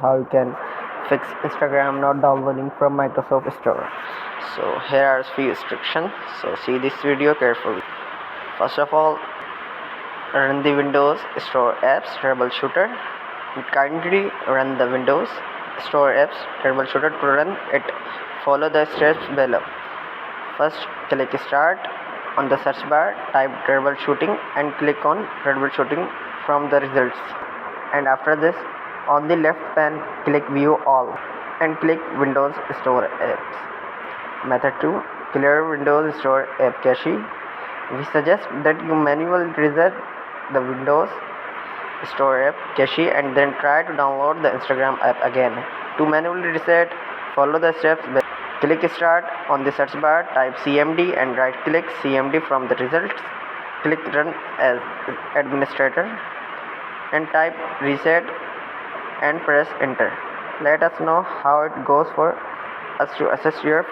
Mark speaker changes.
Speaker 1: how you can fix Instagram not downloading from Microsoft Store. So here are few instructions. So see this video carefully. First of all, run the Windows Store apps troubleshooter. Kindly run the Windows Store apps troubleshooter. To run it, follow the steps below. First, click Start on the search bar, type troubleshooting and click on troubleshooting from the results. And after this, on the left pane, click View All and click Windows Store Apps. Method 2. Clear Windows Store App Cache. We suggest that you manually reset the Windows Store App Cache and then try to download the Instagram app again. To manually reset, follow the steps. Click Start on the search bar, type CMD and right click CMD from the results. Click Run as administrator and type reset and press enter. Let us know how it goes for us to assess your